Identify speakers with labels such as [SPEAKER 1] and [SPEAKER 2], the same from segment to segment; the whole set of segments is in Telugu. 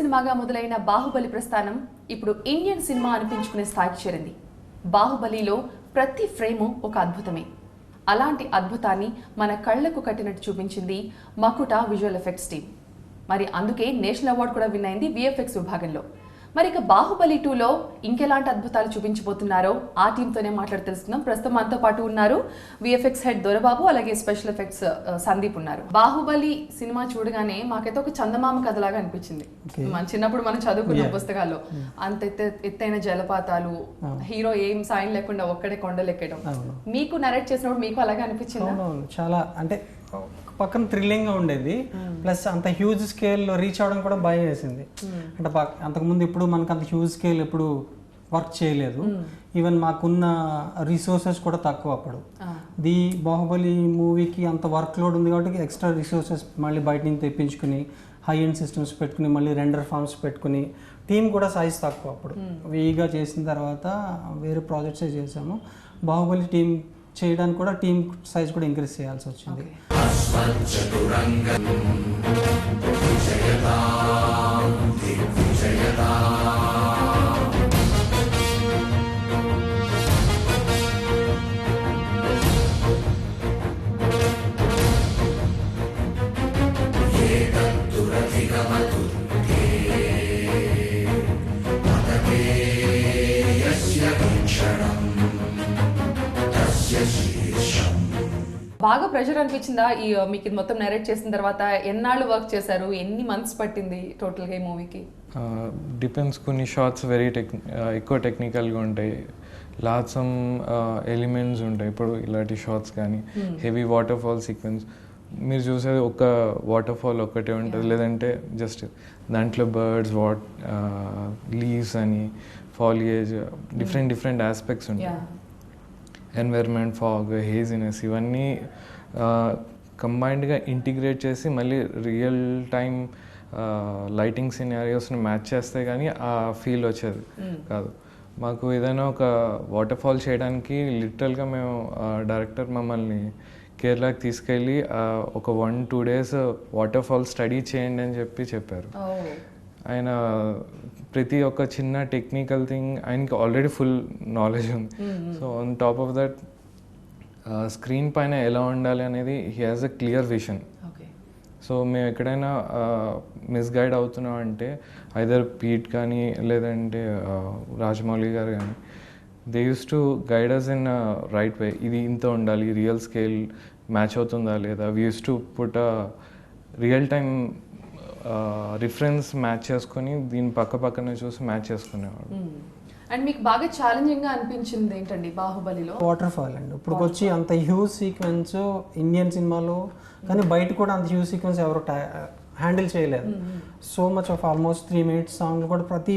[SPEAKER 1] సినిమాగా మొదలైన బాహుబలి ప్రస్థానం ఇప్పుడు ఇండియన్ సినిమా అనిపించుకునే స్థాయికి చేరింది. బాహుబలిలో ప్రతి ఫ్రేము ఒక అద్భుతమే. అలాంటి అద్భుతాన్ని మన కళ్లకు కట్టినట్టు చూపించింది మకుట విజువల్ ఎఫెక్ట్స్ టీమ్. మరి అందుకే నేషనల్ అవార్డు కూడా విన్ అయింది విఎఫ్ఎక్స్ విభాగంలో. మరి ఇక బాహుబలి 2లో ఇంకెలాంటి అద్భుతాలు చూపించబోతున్నారో ఆ టీంతోనే మాట్లాడి తెలుసుకుందాం. ప్రస్తుతం మనతో పాటు ఉన్నారు విఎఫ్ఎక్స్ హెడ్ దొరబాబు, అలాగే స్పెషల్ ఎఫెక్ట్స్ సందీప్ ఉన్నారు. బాహుబలి సినిమా చూడగానే మాకైతే ఒక చందమామ కథలాగా అనిపించింది. మన చిన్నప్పుడు మనం చదువుకున్న పుస్తకాల్లో అంత ఎత్తైన జలపాతాలు, హీరో ఏం సాయం లేకుండా ఒక్కడే కొండలెక్కడం. మీకు నరేట్ చేసినప్పుడు మీకు అలాగే అనిపించింది?
[SPEAKER 2] చాలా అంటే పక్కన థ్రిల్లింగ్గా ఉండేది, ప్లస్ అంత హ్యూజ్ స్కేల్లో రీచ్ అవ్వడం కూడా భయం వేసింది. అంటే అంతకుముందు ఎప్పుడు మనకు అంత హ్యూజ్ స్కేల్ ఎప్పుడు వర్క్ చేయలేదు. ఈవెన్ మాకున్న రిసోర్సెస్ కూడా తక్కువ అప్పుడు. బాహుబలి మూవీకి అంత వర్క్ లోడ్ ఉంది కాబట్టి ఎక్స్ట్రా రిసోర్సెస్ మళ్ళీ బయట నుంచి తెప్పించుకుని హై ఎండ్ సిస్టమ్స్ పెట్టుకుని మళ్ళీ రెండర్ ఫార్మ్స్ పెట్టుకుని టీం కూడా సైజ్ తక్కువ అప్పుడు. వేయిగా చేసిన తర్వాత వేరే ప్రాజెక్ట్సే చేసాము. బాహుబలి టీం చేయడానికి కూడా టీం సైజ్ కూడా ఇంక్రీజ్ చేయాల్సి వచ్చింది.
[SPEAKER 1] బాగా ప్రెషర్ అనిపించిందా ఈ మీకు ఇది మొత్తం నరేట్ చేసిన తర్వాత? ఎన్నాళ్ళు వర్క్ చేశారు, ఎన్ని మంత్స్ పట్టింది టోటల్గా ఈ మూవీకి?
[SPEAKER 3] డిపెండ్స్. కొన్ని షార్ట్స్ వెరీ ఎక్కువ టెక్నికల్గా ఉంటాయి, లాట్ సమ్ ఎలిమెంట్స్ ఉంటాయి. ఇప్పుడు ఇలాంటి షార్ట్స్ కానీ హెవీ వాటర్ ఫాల్ సీక్వెన్స్ మీరు చూసేది ఒక వాటర్ ఫాల్ ఒక్కటే ఉంటుంది, లేదంటే జస్ట్ దాంట్లో బర్డ్స్, లీవ్స్ అని, ఫాలియేజ్, డిఫరెంట్ ఆస్పెక్ట్స్ ఉంటాయి. ఎన్వైర్న్మెంట్, ఫాగ్, హేజినెస్, ఇవన్నీ కంబైన్డ్గా ఇంటిగ్రేట్ చేసి మళ్ళీ రియల్ టైమ్ లైటింగ్ సినారియోస్ని మ్యాచ్ చేస్తే కానీ ఆ ఫీల్ వచ్చేది కాదు. మాకు ఏదైనా ఒక వాటర్ ఫాల్ చేయడానికి లిటరల్గా మేము డైరెక్టర్ మమ్మల్ని కేరళకి తీసుకెళ్ళి ఒక 1-2 days వాటర్ ఫాల్ స్టడీ చేయండి అని చెప్పారు. ఆయన ప్రతి ఒక్క చిన్న టెక్నికల్ థింగ్ ఆయనకి ఆల్రెడీ ఫుల్ నాలెడ్జ్ ఉంది. So on top of that screen పైన ఎలా ఉండాలి అనేది he has a clear vision. So మేము ఎక్కడైనా మిస్గైడ్ అవుతున్నాం అంటే ఐదర్ పీట్ కానీ లేదంటే రాజమౌళి గారు కానీ they used to guide us in right way. ఇది ఇంత ఉండాలి, రియల్ స్కేల్ మ్యాచ్ అవుతుందా లేదా, we used to put real time reference match చేసుకొని దీని పక్కనే చూసి మ్యాచ్ చేసుకునేవాడు.
[SPEAKER 1] అండ్ మీకు బాగా ఛాలెంజింగ్గా అనిపించింది ఏంటండి బాహుబలిలో?
[SPEAKER 2] వాటర్ ఫాల్ అండి. ఇప్పుడు వచ్చి అంత హ్యూజ్ సీక్వెన్స్ ఇండియన్ సినిమాలో కానీ బయట కూడా అంత హ్యూజ్ సీక్వెన్స్ ఎవరు హ్యాండిల్ చేయలేదు. So much of almost 3 minutes song కూడా ప్రతి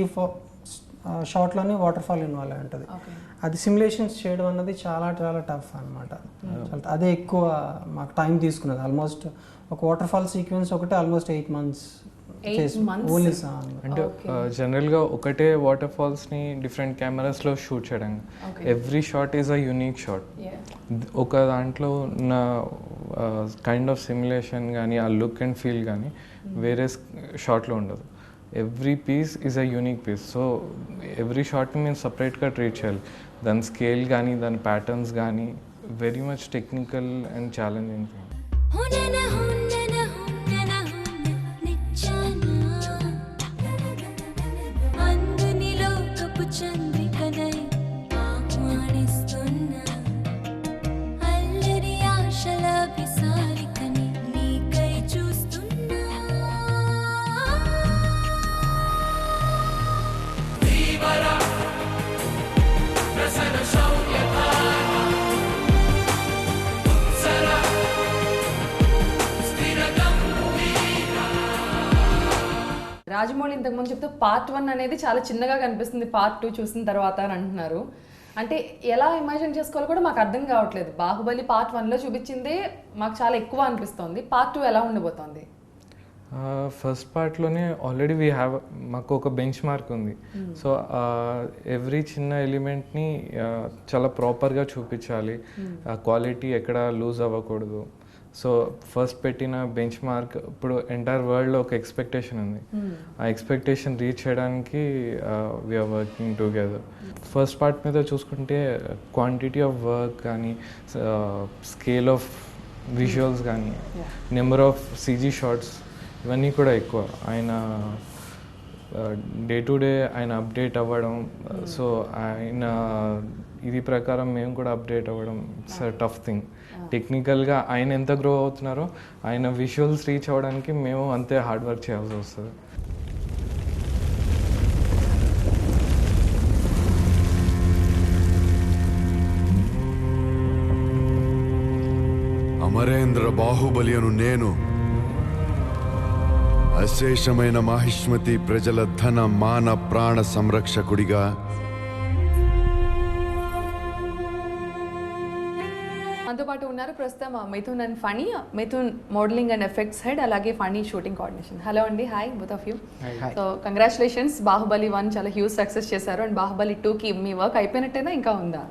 [SPEAKER 2] షార్ట్లోనే వాటర్ ఫాల్ ఇన్వాల్వ్ అయి ఉంటుంది. అది సిమ్యులేషన్స్ చేయడం అన్నది చాలా చాలా టఫ్ అనమాట. అదే ఎక్కువ మాకు టైం తీసుకున్నది. ఆల్మోస్ట్ ఒక వాటర్ ఫాల్ సీక్వెన్స్ ఒకటే ఆల్మోస్ట్ 8 months ఓన్లీ సాంగ్. అంటే
[SPEAKER 3] జనరల్గా ఒకటే వాటర్ ఫాల్స్ని డిఫరెంట్ కెమెరాస్లో షూట్ చేయడం, every shot is a unique shot. ఒక దాంట్లో ఉన్న కైండ్ ఆఫ్ సిమ్యులేషన్ కానీ ఆ లుక్ అండ్ ఫీల్ కానీ వేరే షాట్లో ఉండదు. Every piece is a unique piece. So every షాట్ని మేము సపరేట్గా ట్రీట్ చేయాలి. దాని స్కేల్ కానీ దాని ప్యాటర్న్స్ కానీ very much technical and challenging thing.
[SPEAKER 1] Rajamouli ఇంతకుముందు చెప్తే పార్ట్ 1 అనేది చాలా చిన్నగా కనిపిస్తుంది, పార్ట్ 2 చూసిన తర్వాత అని అంటున్నారు. అంటే ఎలా ఇమాజిన్ చేసుకోవాలో కూడా మాకు అర్థం కావట్లేదు. బాహుబలి పార్ట్ 1లో చూపించిందే మాకు చాలా ఎక్కువ అనిపిస్తుంది. పార్ట్ 2 ఎలా ఉండబోతోంది?
[SPEAKER 3] ఫస్ట్ పార్ట్లోనే ఆల్రెడీ మాకు ఒక బెంచ్ మార్క్ ఉంది. సో ఎవ్రీ చిన్న ఎలిమెంట్ని చాలా ప్రాపర్గా చూపించాలి, క్వాలిటీ ఎక్కడ లూజ్ అవ్వకూడదు. సో ఫస్ట్ పెట్టిన బెంచ్ మార్క్ ఇప్పుడు ఎంటైర్ వరల్డ్లో ఒక ఎక్స్పెక్టేషన్ ఉంది. ఆ ఎక్స్పెక్టేషన్ రీచ్ చేయడానికి we're working together. First part మీద చూసుకుంటే క్వాంటిటీ ఆఫ్ వర్క్ కానీ, స్కేల్ ఆఫ్ విజువల్స్ కానీ, నెంబర్ ఆఫ్ సీజీ షార్ట్స్ ఇవన్నీ కూడా ఎక్కువ. ఆయన డే టు డే ఆయన అప్డేట్ అవ్వడం, సో ఆయన ఇది ప్రకారం మేము కూడా అప్డేట్ అవ్వడం ఇట్స్ అ టఫ్ థింగ్. టెక్నికల్గా ఆయన ఎంత గ్రో అవుతున్నారో ఆయన విజువల్స్ రీచ్ అవ్వడానికి మేము అంతే హార్డ్ వర్క్ చేయాల్సి వస్తుంది.
[SPEAKER 4] అమరేంద్ర బాహుబలి అను నేను అశేషమైన మాహిష్మతి ప్రజల ధన మాన ప్రాణ సంరక్షకుడిగా,
[SPEAKER 1] మనతో పాటు ఉన్నారు ప్రస్తుతం Mithun and Phani. Mithun modelling and effects head, అలాగే ఫణి షూటింగ్ కోఆర్డినేషన్. హలో అండి, hi both of you. So congratulations, Baahubali 1 చాలా హ్యూజ్ సక్సెస్ చేశారు అండ్ బాహుబలి 2కి మీ వర్క్ అయిపోయినట్టేనా ఇంకా ఉందా?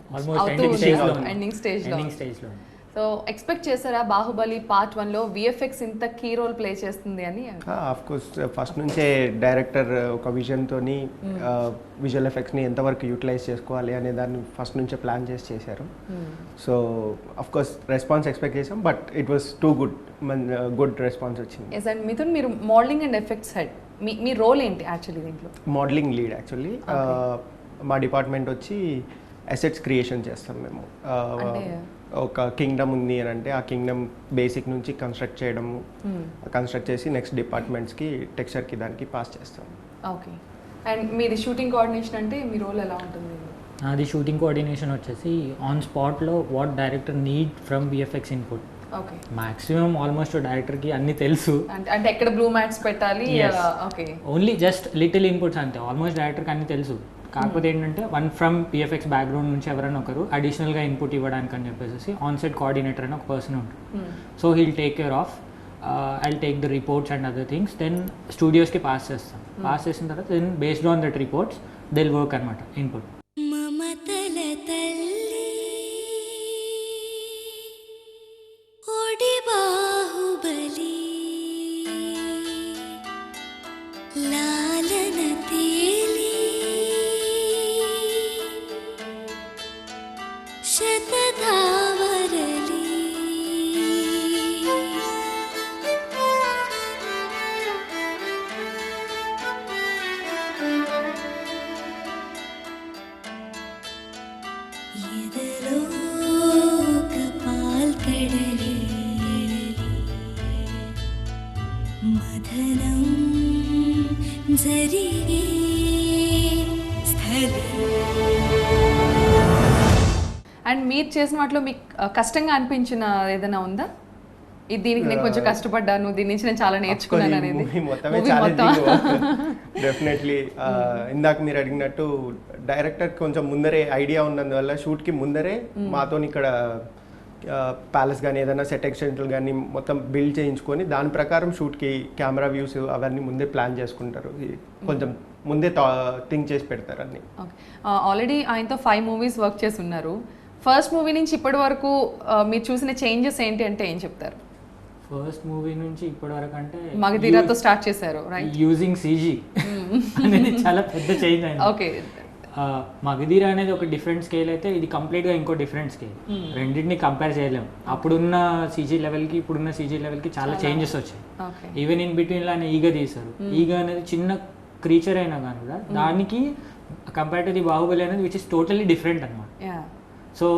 [SPEAKER 1] ఎండింగ్ స్టేజ్లో. సో ఎక్స్పెక్ట్ చేశారా బాహుబలి పార్ట్ 1లో విఎఫ్ఎక్స్ ఇంత కీ రోల్ ప్లే చేస్తుంది అని?
[SPEAKER 5] ఆఫ్ కోర్స్ ఫస్ట్ నుంచే డైరెక్టర్ ఒక విజన్తోని విజువల్ ఎఫెక్ట్స్ని ఎంతవరకు యూటిలైజ్ చేసుకోవాలి అనే దాన్ని ఫస్ట్ నుంచే ప్లాన్ చేశారు. So of course response expect చేసాం, but it was too good response వచ్చింది.
[SPEAKER 1] ఎస్. అండ్ మిథున్, మీరు మోడలింగ్ అండ్ ఎఫెక్ట్స్ హెడ్, మీ రోల్ ఏంటి యాక్చువల్లీ దీంట్లో?
[SPEAKER 5] Modelling lead actually. మా డిపార్ట్మెంట్ వచ్చి అసెట్స్ క్రియేషన్ చేస్తాం మేము. ఒక కింగ్డమ్ ఉంది అని అంటే ఆ కింగ్డమ్ బేసిక్ నుంచి కన్స్ట్రక్ట్ చేయడము, కన్స్ట్రక్ట్ చేసి నెక్స్ట్ డిపార్ట్మెంట్స్కి టెక్స్చర్కి దానికి పాస్ చేస్తాం.
[SPEAKER 1] ఓకే. అండ్ మీది షూటింగ్ కోఆర్డినేషన్ అంటే మీ రోల్ ఎలా ఉంటుంది?
[SPEAKER 6] అది షూటింగ్ కోఆర్డినేషన్ వచ్చేసి ఆన్ స్పాట్లో what director need from VFX input.
[SPEAKER 1] Okay.
[SPEAKER 6] Maximum almost డైరెక్టర్కి అన్నీ తెలుసు,
[SPEAKER 1] అంటే ఎక్కడ బ్లూ మ్యాట్స్ పెట్టాలి, okay,
[SPEAKER 6] only just little inputs అంతే. ఆల్మోస్ట్ డైరెక్టర్కి అన్నీ తెలుసు. కాకపోతే ఏంటంటే వన్ ఫ్రమ్ విఎఫ్ఎక్స్ బ్యాక్గ్రౌండ్ నుంచి ఎవరైనా ఒకరు అడిషనల్గా ఇన్పుట్ ఇవ్వడానికి అని చెప్పేసి ఆన్సెట్ కోఆర్డినేటర్ అని ఒక పర్సన్ ఉంటుంది. So he'll take care of, I take the reports and other things, then స్టూడియోస్కి పాస్ చేస్తాం. పాస్ చేసిన తర్వాత then based on that reports they'll work అనమాట ఇన్పుట్.
[SPEAKER 1] అండ్ మీరు చేసిన వాటిలో మీకు కష్టంగా అనిపించిన ఏదైనా ఉందా? దీనికి నేను కొంచెం కష్టపడ్డాను, దీని నుంచి నేను చాలా నేర్చుకున్నాను అనేది?
[SPEAKER 5] డెఫినెట్లీ. ఇందాక మీరు అడిగినట్టు డైరెక్టర్ కొంచెం ముందరే ఐడియా ఉన్నందువల్ల షూట్కి ముందరే మాతో ఇక్కడ ప్యాలెస్ కానీ ఏదైనా సెట్ ఎక్స్టెన్షన్లు కానీ మొత్తం బిల్డ్ చేయించుకొని దాని ప్రకారం షూట్కి కెమెరా వ్యూస్ అవన్నీ ముందే ప్లాన్ చేసుకుంటారు. కొంచెం ముందే థింక్ చేసి పెడతారు అన్ని.
[SPEAKER 1] ఆల్రెడీ ఆయనతో 5 మూవీస్ వర్క్ చేసి ఉన్నారు. ఫస్ట్ మూవీ నుంచి ఇప్పటి వరకు మీరు చూసిన చేంజెస్ ఏంటి అంటే ఏం చెప్తారు?
[SPEAKER 6] ఫస్ట్ మూవీ నుంచి ఇప్పటి వరకు అంటే
[SPEAKER 1] మగధీరాతో స్టార్ట్ చేశారు, రైట్?
[SPEAKER 6] యూజింగ్ సీజీ అనేది చాలా పెద్ద చేంజ్ అయింది.
[SPEAKER 1] ఓకే.
[SPEAKER 6] మగధీర అనేది ఒక డిఫరెంట్ స్కేల్ అయితే ఇది కంప్లీట్గా ఇంకో డిఫరెంట్ స్కేల్. రెండింటిని కంపేర్ చేయలేము. అప్పుడున్న సీజీ లెవెల్కి ఇప్పుడున్న సీజీ లెవెల్కి చాలా చేంజెస్ వచ్చాయి. ఈవెన్ ఇన్ బిట్వీన్లో ఆయన ఈగ తీశారు. ఈగ అనేది చిన్న క్రీచర్ అయినా కానీ కూడా దానికి కంపేర్ టు ది బాహుబలి అనేది విచ్ ఇస్ టోటలీ డిఫరెంట్ అనమాట. సో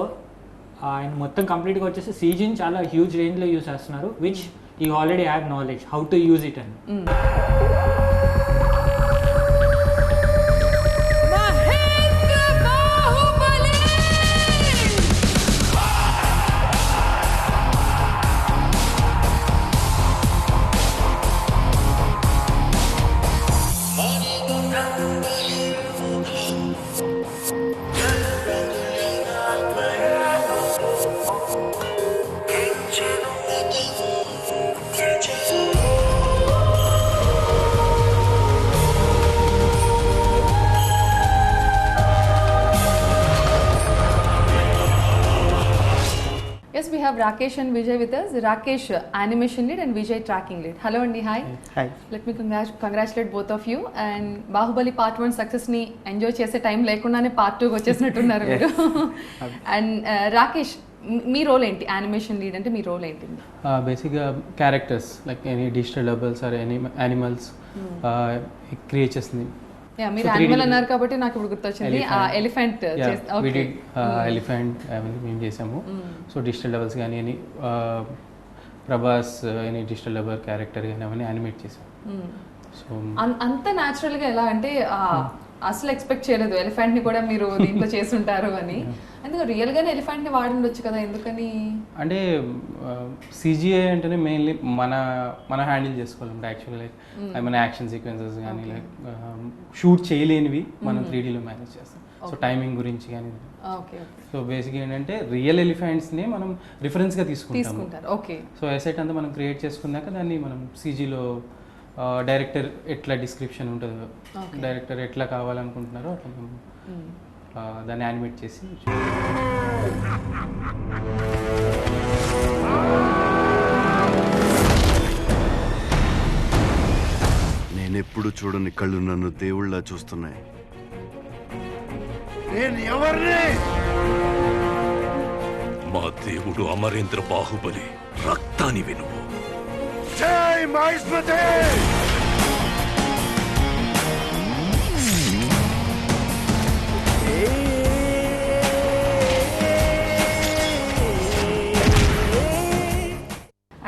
[SPEAKER 6] ఆయన మొత్తం కంప్లీట్గా వచ్చేసి సీజీని చాలా హ్యూజ్ రేంజ్లో యూజ్ చేస్తున్నారు, which you already have knowledge how to use it అని.
[SPEAKER 1] have Rakesh and Vijay with us. Rakesh, animation lead, and Vijay, tracking lead. Hello Andy, hi.
[SPEAKER 7] Hi.
[SPEAKER 1] Let me congratulate both of you. And Bahubali Part 1 success ni enjoy చేసే టైం లేకుండానే Part 2 వచ్చేసినట్టున్నారు మీరు. And Rakesh, మీ రోల్ ఏంటి? యానిమేషన్ లీడ్ అంటే మీ రోల్ ఏంటి?
[SPEAKER 7] బేసిక్గా characters like any digital doubles or any animals create చేస్తుంది.
[SPEAKER 1] మీరు యానిమల్ అన్నారు కాబట్టి నాకు ఇప్పుడు గుర్తొచ్చింది ఎలిఫెంట్.
[SPEAKER 7] ఎలిఫెంట్ అవన్నీ మేము చేసాము. సో డిజిటల్ డబుల్స్ కానీ any Prabhas any digital double character కానీ అవన్నీ యానిమేట్ చేసాం. సో
[SPEAKER 1] అంత న్యాచురల్గా ఎలా అంటే అసలు ఎక్స్పెక్ట్ చేయలేదు ఎలిఫెంట్ ని కూడా మీరు దీంట్లో చేస్తుంటారు అని. అందుకే రియల్ గానే ఎలిఫెంట్ ని వాడి ఉండొచ్చు కదా, ఎందుకని?
[SPEAKER 7] అంటే సిజిఐ అంటేనే మెయిన్లీ మన హ్యాండిల్ చేసుకోవాలి యాక్చువల్లీ. లైక్ మన యాక్షన్ సీక్వెన్సెస్ కానీ లైక్ షూట్ చేయలేనివి మనం 3Dలో మేనేజ్ చేస్తాం. సో టైమింగ్ గురించి కానీ. సో బేసిక్గా ఏంటంటే రియల్ ఎలిఫెంట్స్ని మనం రిఫరెన్స్గా తీసుకుంటారు.
[SPEAKER 1] ఓకే.
[SPEAKER 7] సో ఎసెట్ అంతా మనం క్రియేట్ చేసుకున్నాక దాన్ని మనం సిజీలో డైరెక్టర్ ఎట్లా డిస్క్రిప్షన్ ఉంటుందో, డైరెక్టర్ ఎట్లా కావాలనుకుంటున్నారో అట్లా మేము దాన్ని యానిమేట్ చేసి.
[SPEAKER 4] నేనెప్పుడు చూడని కళ్ళు నన్ను దేవుళ్ళ చూస్తున్నాయి. నేను ఎవరిని?
[SPEAKER 8] మా దేవుడు అమరేంద్ర బాహుబలి, రక్తాని వినువు.
[SPEAKER 4] జై మహేశ్వతి!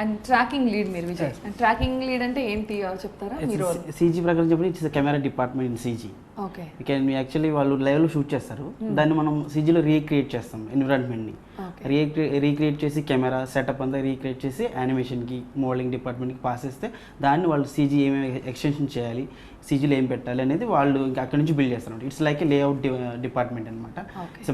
[SPEAKER 1] అండ్ ట్రాకింగ్ లీడ్ మీరు విజయ్. ట్రాకింగ్ లీడ్ అంటే ఏంటి చెప్తారా? మీ రోల్
[SPEAKER 9] సీజీ ప్రకారం చెప్పి it's camera department in CG.
[SPEAKER 1] Okay.
[SPEAKER 9] Actually వాళ్ళు లైవ్లో షూట్ చేస్తారు, దాన్ని మనం సీజీలో రీక్రియేట్ చేస్తాం ఎన్విరాన్మెంట్ని. రీక్రియేట్ చేసి కెమెరా సెటప్ అంతా రీక్రియేట్ చేసి యానిమేషన్కి మోడలింగ్ డిపార్ట్మెంట్కి పాస్ చేస్తే దాన్ని వాళ్ళు సీజీ ఏమేమి ఎక్స్టెన్షన్ చేయాలి, సీజీలో ఏం పెట్టాలి అనేది వాళ్ళు ఇంకా అక్కడ నుంచి బిల్డ్ చేస్తారు. It's like A layout department అనమాట. సో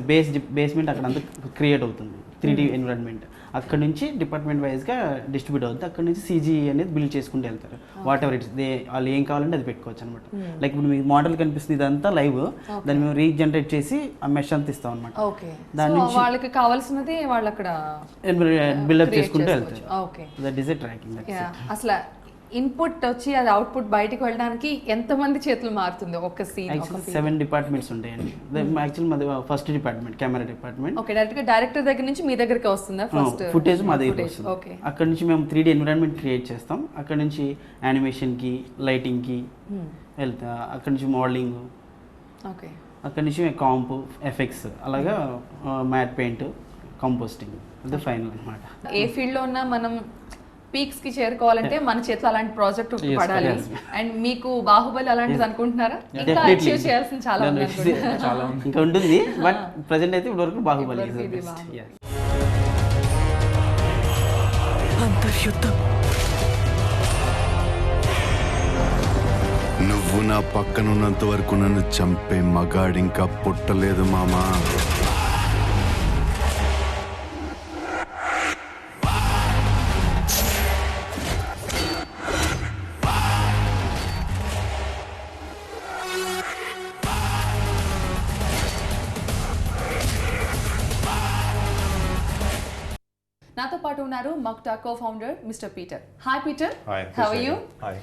[SPEAKER 9] బేస్మెంట్ అక్కడ అంతా క్రియేట్ అవుతుంది 3D ఎన్విరాన్మెంట్. అక్కడ నుంచి డిపార్ట్మెంట్ వైజ్గా డిస్ట్రిబ్యూట్ అవుతుంది. అక్కడ నుంచి సీజీ అనేది బిల్డ్ చేసుకుంటూ వెళ్తారు. వాట్ ఎవర్ ఇట్స్ వాళ్ళు ఏం కావాలంటే అది పెట్టుకోవచ్చు అనమాట. లైక్ ఇప్పుడు మీకు మోడల్ కనిపిస్తుంది, ఇదంతా లైవ్, దాన్ని మేము రీజనరేట్ చేసి ఆ మెష్ అంతా ఇస్తాం అనమాట.
[SPEAKER 1] దాని నుంచి వాళ్ళకి కావాల్సినది వాళ్ళు అక్కడ
[SPEAKER 9] బిల్డప్ చేసుకుంటూ వెళ్తారు. That is a tracking.
[SPEAKER 1] అసలు ఇన్పుట్ వచ్చి అది అవుట్పుట్ బయటకు వెళ్ళడానికి ఎంతమంది చేతులు మారుతుంది ఒక సీన్?
[SPEAKER 9] 7 డిపార్ట్మెంట్స్ ఉంటాయండి. యాక్చువల్ మాది first department camera department.
[SPEAKER 1] Okay. Direct గా డైరెక్టర్ దగ్గర నుంచి మీ దగ్గరికి వస్తుందా ఫస్ట్
[SPEAKER 9] ఫుటేజ్? మా దగ్గర వస్తుంది. ఓకే. అక్కడ నుంచి మేము 3D ఎన్విరాన్మెంట్ క్రియేట్ చేస్తాం. అక్కడ నుంచి యానిమేషన్కి, లైటింగ్కి వెళ్తా. అక్కడ నుంచి మోడలింగ్,
[SPEAKER 1] ఓకే.
[SPEAKER 9] అక్కడ నుంచి కాంప్, ఎఫెక్ట్స్, అలాగా మ్యాట్ పెయింట్, కంపోస్టింగ్, అది ఫైనల్ అనమాట.
[SPEAKER 1] ఏ ఫీల్డ్ లో ఉన్నా మనం పీక్స్ కి చేరుకోవాలంటే మన చేతిలో అలాంటి ప్రాజెక్ట్ పడాలి. అండ్ మీకు బాహుబలి అలాంటిది అనుకుంటున్నారా? ఇంకా అచీవ్ చేయాల్సింది చాలా
[SPEAKER 9] ఇంకా ఉంటుంది. బట్ ప్రెసెంట్ అయితే ఇప్పుడు వరకు బాహుబలి.
[SPEAKER 4] నువ్వు నా పక్కనున్నంత వరకు నన్ను చంపే మగాడింకా పుట్టలేదు మామా.
[SPEAKER 1] నాతో పాటు ఉన్నారు Makuta co-founder Mr. Peter. Hi Peter.
[SPEAKER 10] Hi.
[SPEAKER 1] How are you?
[SPEAKER 10] Hi.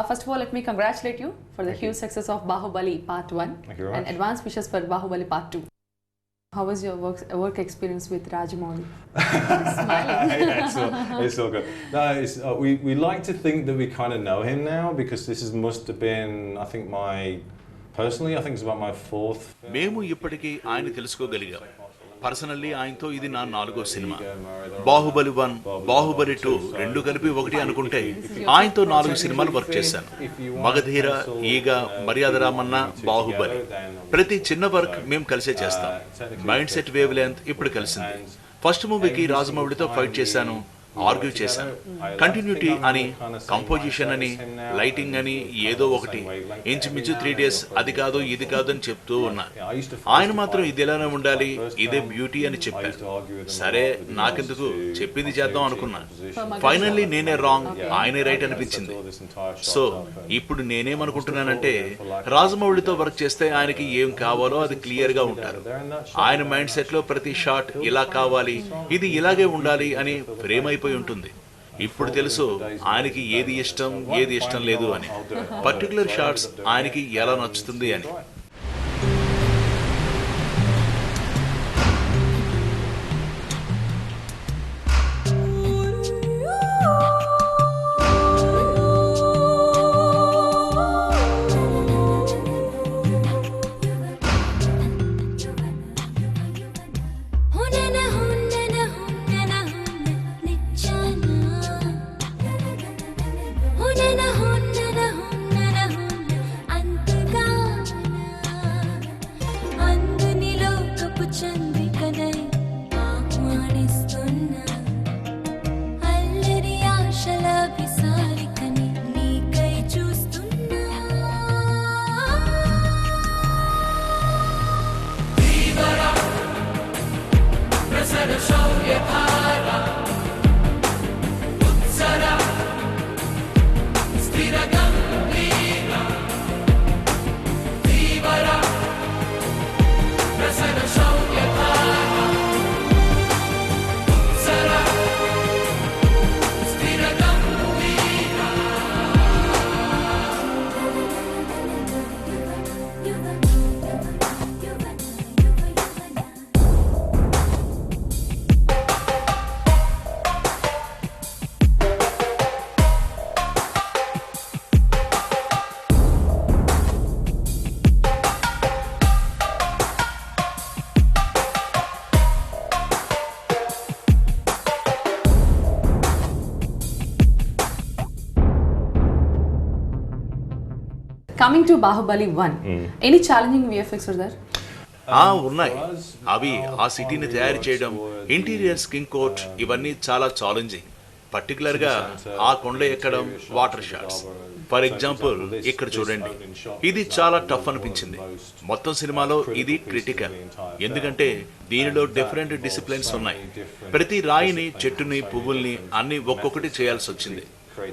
[SPEAKER 1] First of all, let me congratulate you for the huge success of Bahubali Part 1.
[SPEAKER 10] Thank you very
[SPEAKER 1] and
[SPEAKER 10] much.
[SPEAKER 1] advance wishes for Bahubali Part 2. How was your work experience with Rajamouli? Smiling.
[SPEAKER 10] It's all good. No, we like to think that we kind of know him now because must have been, I think personally, I think it's about my 4th film.
[SPEAKER 8] మేము ఇప్పటికీ ఆయన తెలుసుకోగలిగాం. పర్సనల్లీ ఆయనతో ఇది నా 4వ సినిమా. బాహుబలి 1, బాహుబలి 2 రెండు కలిపి ఒకటి అనుకుంటే ఆయనతో 4 సినిమాలు వర్క్ చేశాను. మగధీర, ఈగ, మర్యాద రామన్న, బాహుబలి. ప్రతి చిన్న వర్క్ మేము కలిసే చేస్తాం. మైండ్ సెట్ వేవ్ లెంత్ ఇప్పుడు కలిసింది. ఫస్ట్ మూవీకి రాజమౌళితో ఫైట్ చేశాను. ఆర్గ్యూ చేశాను. కంటిన్యూటీ అని, కంపోజిషన్ అని, లైటింగ్ అని ఏదో ఒకటి ఇంచుమించు 3 days అది కాదు ఇది కాదు అని చెప్తూ ఉన్నా. ఆయన మాత్రం ఇది ఎలానే ఉండాలి, ఇదే బ్యూటీ అని చెప్పారు. సరే నాకెందుకు, చెప్పింది చేద్దాం అనుకున్నా. ఫైనల్లీ నేనే రాంగ్, ఆయనే రైట్ అనిపించింది. సో ఇప్పుడు నేనేమనుకుంటున్నానంటే రాజమౌళితో వర్క్ చేస్తే ఆయనకి ఏం కావాలో అది క్లియర్ గా ఉంటారు. ఆయన మైండ్ సెట్ లో ప్రతి షాట్ ఇలా కావాలి, ఇది ఇలాగే ఉండాలి అని ఫ్రేమ్ అయిపోయి ఉంటుంది. ఇప్పుడు తెలుసు ఆయనకి ఏది ఇష్టం ఏది ఇష్టం లేదు అని, పర్టికులర్ షాట్స్ ఆయనకి ఎలా నచ్చుతుంది అని.
[SPEAKER 1] Coming to Bahubali 1, any challenging VFX were there?
[SPEAKER 8] ఉన్నాయి. అవి ఆ సిటీని తయారు చేయడం, ఇంటీరియర్స్, కింగ్ కోర్ట్, ఇవన్నీ చాలా ఛాలెంజింగ్. పర్టికులర్గా ఆ కొండ ఎక్కడం, వాటర్ షాట్స్. ఫర్ ఎగ్జాంపుల్ ఇక్కడ చూడండి, ఇది చాలా టఫ్ అనిపించింది. మొత్తం సినిమాలో ఇది క్రిటికల్, ఎందుకంటే దీనిలో డిఫరెంట్ డిసిప్లిన్స్ ఉన్నాయి. ప్రతి రాయిని, చెట్టుని, పువ్వుల్ని అన్ని ఒక్కొక్కటి చేయాల్సి వచ్చింది.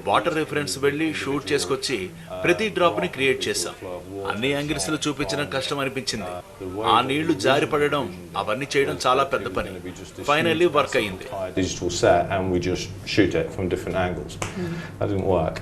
[SPEAKER 8] వాటర్ రిఫరెన్స్ వెళ్ళి షూట్ చేసుకొచ్చి ప్రతి డ్రాప్ ని క్రియేట్ చేశాం. అన్ని యాంగిల్స్ లో చూపించడం కష్టం అనిపించింది. ఆ నీళ్లు జారి పడడం, అవన్నీ చేయడం చాలా పెద్ద పని. ఫైనల్లీ వర్క్ అయ్యింది.
[SPEAKER 10] Digital set and we just shoot it from different angles. That didn't work.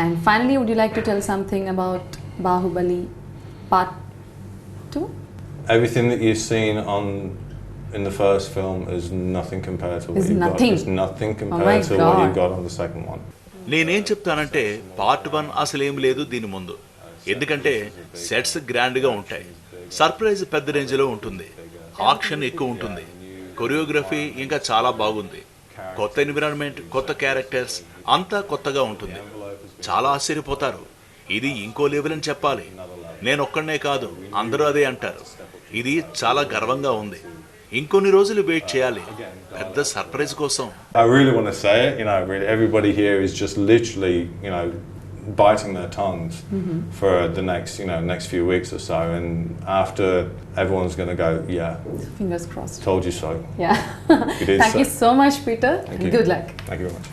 [SPEAKER 1] And finally, would you like to tell something about Bahubali Part 2?
[SPEAKER 10] Everything that you've seen in the first film is nothing compared to what you've got. It's nothing compared to what you've got on the second one.
[SPEAKER 8] నేనేం చెప్తానంటే పార్ట్ 1 అసలేం లేదు దీని ముందు. ఎందుకంటే సెట్స్ గ్రాండ్ గా ఉంటాయి, సర్ప్రైజ్ పెద్ద రేంజ్ లో ఉంటుంది, యాక్షన్ ఎక్కువ ఉంటుంది, కొరియోగ్రఫీ ఇంకా చాలా బాగుంది, కొత్త ఎన్విరాన్మెంట్, కొత్త క్యారెక్టర్స్, అంతా కొత్తగా ఉంటుంది. చాలా ఆశ్చర్యపోతారు. ఇది ఇంకో లెవెల్ అని చెప్పాలి. నేను ఒక్కడనే కాదు, అందరూ అదే అంటారు. ఇది చాలా గర్వంగా ఉంది. ఇంకొన్ని రోజులు వెయిట్ చేయాలి పెద్ద సర్ప్రైజ్ కోసం.
[SPEAKER 10] I really want to say it, really everybody here is just literally, biting their tongues for the next few weeks or so, and after everyone's going to go, yeah,
[SPEAKER 1] fingers crossed,
[SPEAKER 10] told you so.
[SPEAKER 1] Yeah.
[SPEAKER 10] You did.
[SPEAKER 1] Thank you so much, Peter.
[SPEAKER 10] Thank you.
[SPEAKER 1] Good luck.
[SPEAKER 10] Thank you very much.